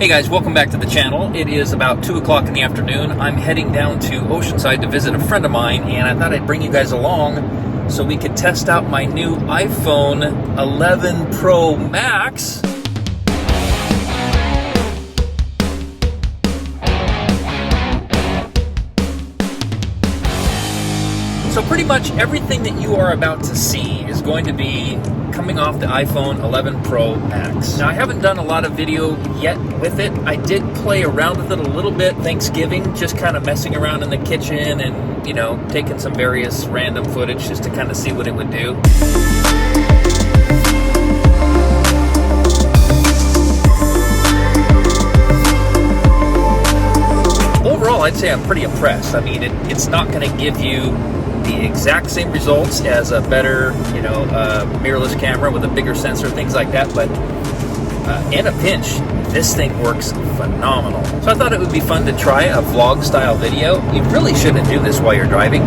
Hey guys, welcome back to the channel. It is about 2 o'clock in the afternoon. I'm heading down to Oceanside to visit a friend of mine, and I thought I'd bring you guys along so we could test out my new iPhone 11 Pro Max. So pretty much everything that you are about to see is going to be coming off the iPhone 11 Pro Max. Now, I haven't done a lot of video yet with it. I did play around with it a little bit Thanksgiving, just kind of messing around in the kitchen and, you know, taking some various random footage just to kind of see what it would do. Overall, I'd say I'm pretty impressed. I mean, it's not going to give you the exact same results as a better, mirrorless camera with a bigger sensor, things like that, but in a pinch, this thing works phenomenal. So I thought it would be fun to try a vlog style video. You really shouldn't do this while you're driving.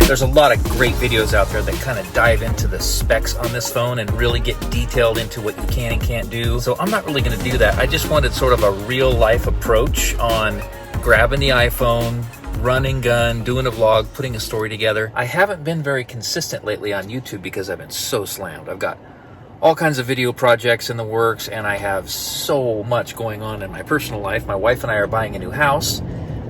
There's a lot of great videos out there that kind of dive into the specs on this phone and really get detailed into what you can and can't do. So I'm not really going to do that. I just wanted sort of a real life approach on grabbing the iPhone, running gun, doing a vlog, putting a story together. I haven't been very consistent lately on YouTube because I've been so slammed. I've got all kinds of video projects in the works, and I have so much going on in my personal life. My wife and I are buying a new house.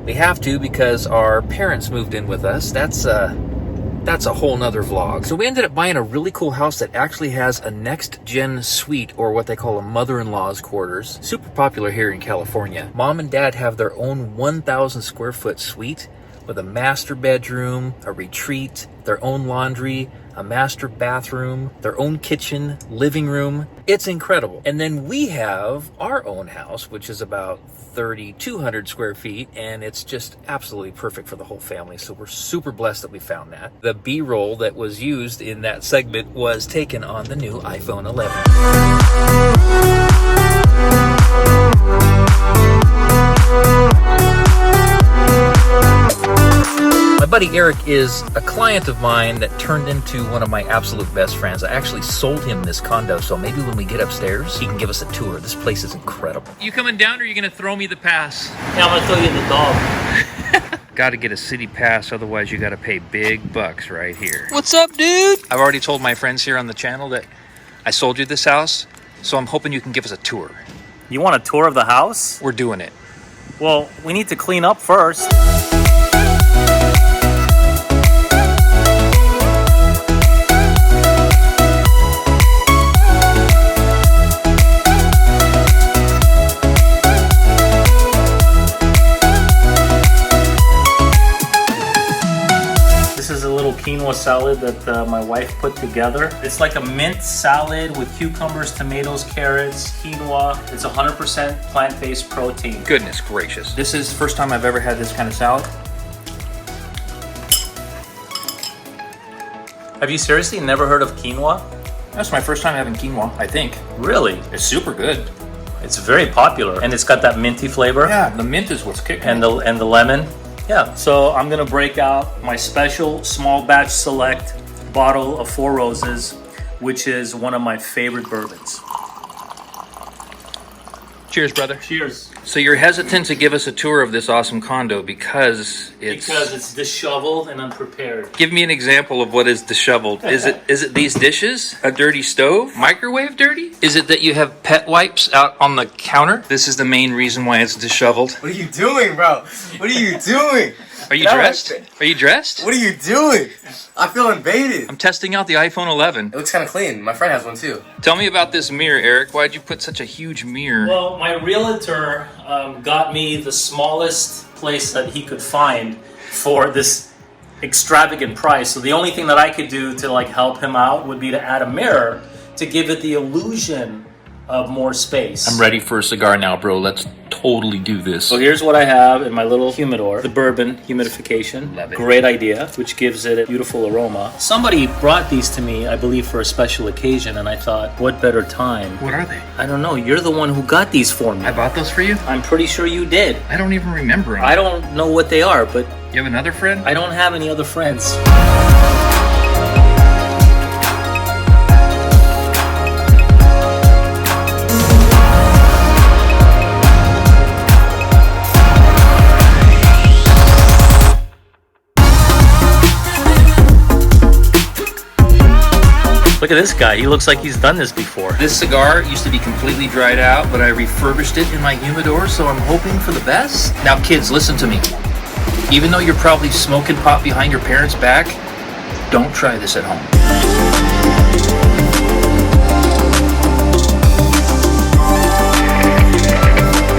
We have to because our parents moved in with us. That's a whole nother vlog. So we ended up buying a really cool house that actually has a next-gen suite, or what they call a mother-in-law's quarters. Super popular here in California. Mom and Dad have their own 1,000 square foot suite with a master bedroom, a retreat, their own laundry, a master bathroom, their own kitchen, living room. It's incredible. And then we have our own house, which is about 3,200 square feet, and it's just absolutely perfect for the whole family. So we're super blessed that we found that. The B-roll that was used in that segment was taken on the new iPhone 11. My buddy Eric is a client of mine that turned into one of my absolute best friends. I actually sold him this condo, so maybe when we get upstairs, he can give us a tour. This place is incredible. You coming down, or are you going to throw me the pass? Yeah, I'm going to throw you the dog. Got to get a city pass, otherwise you got to pay big bucks right here. What's up, dude? I've already told my friends here on the channel that I sold you this house, so I'm hoping you can give us a tour. You want a tour of the house? We're doing it. Well, we need to clean up first. Quinoa salad that my wife put together. It's like a mint salad with cucumbers, tomatoes, carrots, quinoa. It's 100% plant-based protein. Goodness gracious. This is the first time I've ever had this kind of salad. Have you seriously never heard of quinoa? That's my first time having quinoa, I think. Really? It's super good. It's very popular, and it's got that minty flavor. Yeah, the mint is what's kicking. And the lemon. Yeah, so I'm gonna break out my special small batch select bottle of Four Roses, which is one of my favorite bourbons. Cheers, brother. Cheers. So you're hesitant to give us a tour of this awesome condo because it's disheveled and unprepared. Give me an example of what is disheveled. Is it these dishes? A dirty stove? Microwave dirty? Is it that you have pet wipes out on the counter? This is the main reason why it's disheveled. What are you doing, bro? What are you doing? Are you dressed? Are you dressed? What are you doing? I feel invaded. I'm testing out the iPhone 11. It looks kind of clean. My friend has one too. Tell me about this mirror, Eric. Why'd you put such a huge mirror? Well, my realtor got me the smallest place that he could find for this extravagant price. So the only thing that I could do to help him out would be to add a mirror to give it the illusion of more space. I'm ready for a cigar now, bro. Let's totally do this. So here's what I have in my little humidor. The bourbon humidification. Love it. Great idea, which gives it a beautiful aroma. Somebody brought these to me, I believe, for a special occasion, and I thought, what better time? What are they? I don't know. You're the one who got these for me. I bought those for you? I'm pretty sure you did. I don't even remember them. I don't know what they are, but You have another friend? I don't have any other friends. Look at this guy. He looks like he's done this before. This cigar used to be completely dried out, but I refurbished it in my humidor, so I'm hoping for the best. Now kids, listen to me. Even though you're probably smoking pot behind your parents' back, don't try this at home.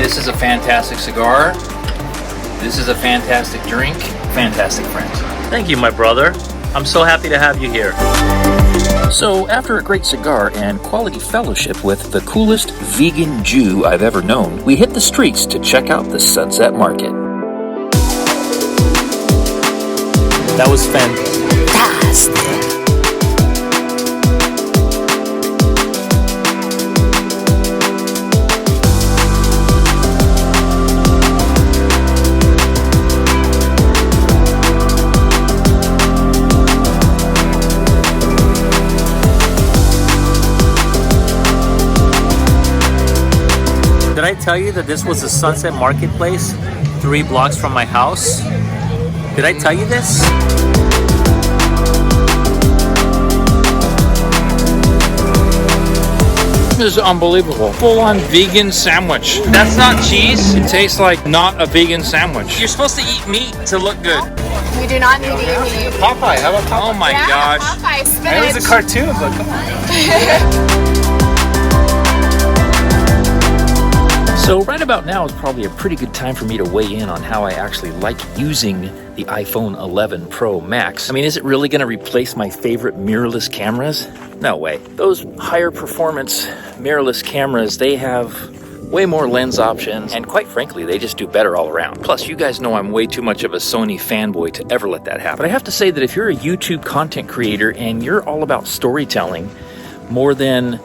This is a fantastic cigar. This is a fantastic drink. Fantastic friends. Thank you, my brother. I'm so happy to have you here. So, after a great cigar and quality fellowship with the coolest vegan Jew I've ever known, we hit the streets to check out the Sunset Market. That was fantastic. Did I tell you that this was the Sunset Marketplace 3 blocks from my house? Did I tell you this? This is unbelievable. Full-on vegan sandwich. That's not cheese. It tastes like not a vegan sandwich. You're supposed to eat meat to look good. We do not need to eat meat. Popeye, how about Popeye? Oh my Yeah, gosh. Popeye, spinach. It was a cartoon, but come on. So right about now is probably a pretty good time for me to weigh in on how I actually like using the iPhone 11 Pro Max. I mean, is it really going to replace my favorite mirrorless cameras? No way. Those higher performance mirrorless cameras, they have way more lens options, and quite frankly, they just do better all around. Plus, you guys know I'm way too much of a Sony fanboy to ever let that happen. But I have to say that if you're a YouTube content creator and you're all about storytelling more than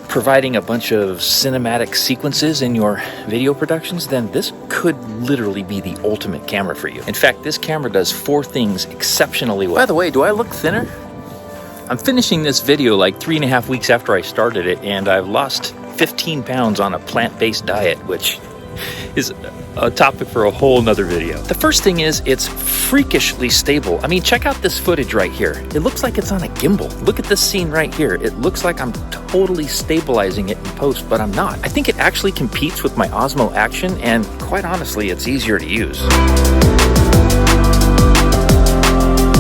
providing a bunch of cinematic sequences in your video productions, then this could literally be the ultimate camera for you. In fact, this camera does 4 things exceptionally well. By the way, do I look thinner? I'm finishing this video like 3.5 weeks after I started it, and I've lost 15 pounds on a plant-based diet, which is a topic for a whole nother video. The first thing is it's freakishly stable. I mean, check out this footage right here. It looks like it's on a gimbal. Look at this scene right here. It looks like I'm totally stabilizing it in post, but I'm not. I think it actually competes with my Osmo Action, and quite honestly, it's easier to use.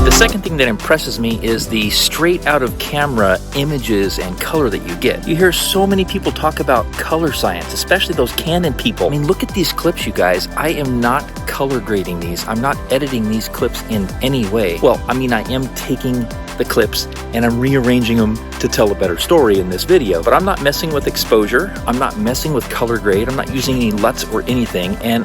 The second thing that impresses me is the straight out of camera images and color that you get. You hear so many people talk about color science, especially those Canon people. I mean, look at these clips, you guys. I am not color grading these. I'm not editing these clips in any way. Well, I mean, I am taking the clips and I'm rearranging them to tell a better story in this video, but I'm not messing with exposure. I'm not messing with color grade. I'm not using any LUTs or anything, and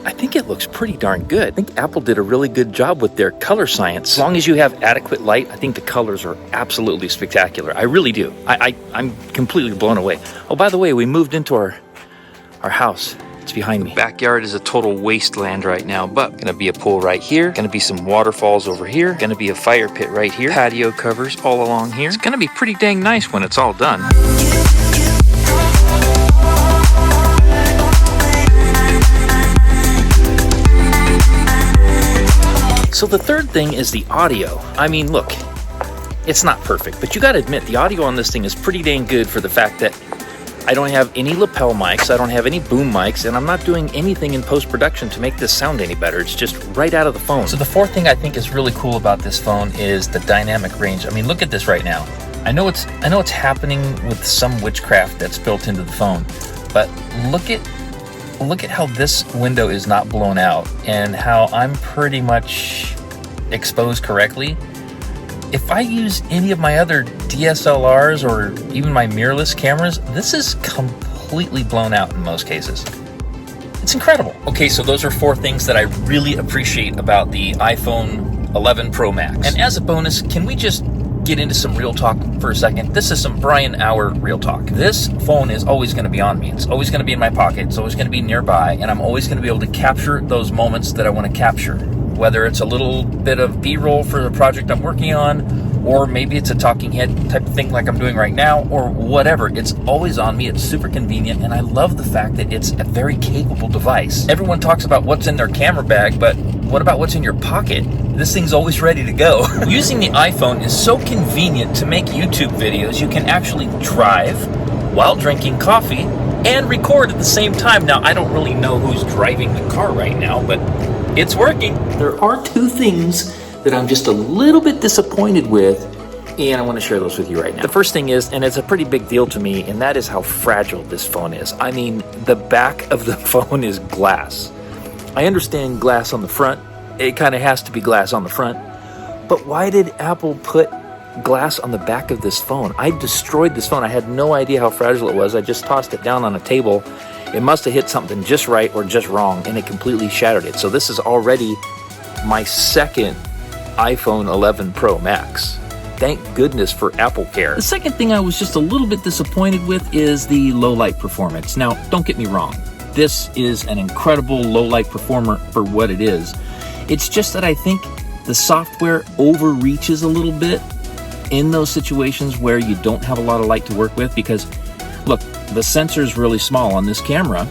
I think it looks pretty darn good. I think Apple did a really good job with their color science. As long as you have adequate light, I think the colors are absolutely spectacular. I really do. I'm completely blown away. Oh, by the way, we moved into our house. It's behind me. Backyard is a total wasteland right now, but gonna be a pool right here, gonna be some waterfalls over here, gonna be a fire pit right here, patio covers all along here. It's gonna be pretty dang nice when it's all done. So the third thing is the audio. I mean, look, it's not perfect, but you gotta admit the audio on this thing is pretty dang good for the fact that I don't have any lapel mics, I don't have any boom mics, and I'm not doing anything in post-production to make this sound any better. It's just right out of the phone. So the fourth thing I think is really cool about this phone is the dynamic range. I mean, look at this right now. I know it's happening with some witchcraft that's built into the phone, but look at how this window is not blown out and how I'm pretty much exposed correctly. If I use any of my other DSLRs or even my mirrorless cameras, this is completely blown out in most cases. It's incredible. Okay, so those are 4 things that I really appreciate about the iPhone 11 Pro Max. And as a bonus, can we just get into some real talk for a second? This is some Brian Hour real talk. This phone is always going to be on me. It's always going to be in my pocket. It's always going to be nearby, and I'm always going to be able to capture those moments that I want to capture. Whether it's a little bit of B-roll for the project I'm working on, or maybe it's a talking head type of thing like I'm doing right now, or whatever. It's always on me. It's super convenient, and I love the fact that it's a very capable device. Everyone talks about what's in their camera bag, but what about what's in your pocket? This thing's always ready to go. Using the iPhone is so convenient to make YouTube videos. You can actually drive while drinking coffee and record at the same time. Now, I don't really know who's driving the car right now, but it's working. There are 2 things that I'm just a little bit disappointed with, and I want to share those with you right now. The first thing is, and it's a pretty big deal to me, and that is how fragile this phone is. I mean, the back of the phone is glass. I understand glass on the front. It kind of has to be glass on the front. But why did Apple put glass on the back of this phone? I destroyed this phone. I had no idea how fragile it was. I just tossed it down on a table. It must have hit something just right or just wrong, and it completely shattered it. So this is already my second iPhone 11 Pro Max. Thank goodness for Apple Care. The second thing I was just a little bit disappointed with is the low light performance. Now, don't get me wrong. This is an incredible low light performer for what it is. It's just that I think the software overreaches a little bit in those situations where you don't have a lot of light to work with, because look, the sensor is really small on this camera,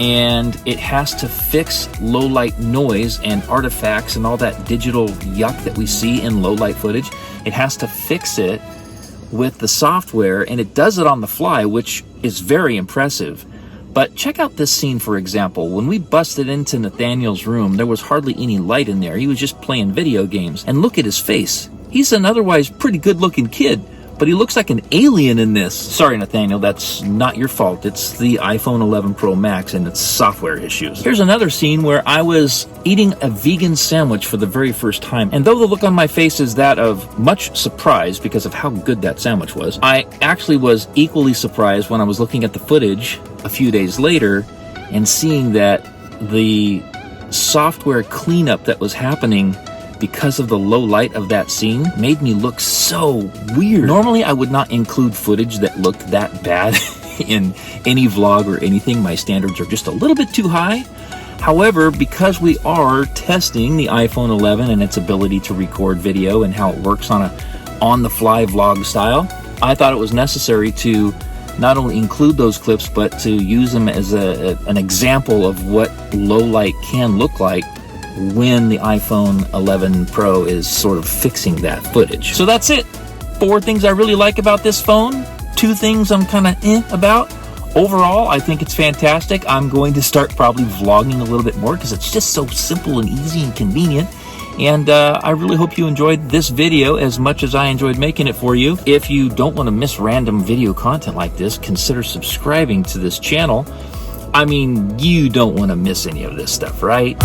and it has to fix low light noise and artifacts and all that digital yuck that we see in low light footage. It has to fix it with the software, and it does it on the fly, which is very impressive. But check out this scene, for example. When we busted into Nathaniel's room, there was hardly any light in there. He was just playing video games. And look at his face. He's an otherwise pretty good-looking kid, but he looks like an alien in this. Sorry, Nathaniel, that's not your fault. It's the iPhone 11 Pro Max and its software issues. Here's another scene where I was eating a vegan sandwich for the very first time. And though the look on my face is that of much surprise because of how good that sandwich was, I actually was equally surprised when I was looking at the footage a few days later and seeing that the software cleanup that was happening because of the low light of that scene made me look so weird. Normally, I would not include footage that looked that bad in any vlog or anything. My standards are just a little bit too high. However, because we are testing the iPhone 11 and its ability to record video and how it works on a on-the-fly vlog style, I thought it was necessary to not only include those clips, but to use them as an example of what low light can look like when the iPhone 11 Pro is sort of fixing that footage. So that's it. 4 things I really like about this phone. 2 things I'm kind of about. Overall, I think it's fantastic. I'm going to start probably vlogging a little bit more because it's just so simple and easy and convenient. And I really hope you enjoyed this video as much as I enjoyed making it for you. If you don't want to miss random video content like this, consider subscribing to this channel. I mean, you don't want to miss any of this stuff, right?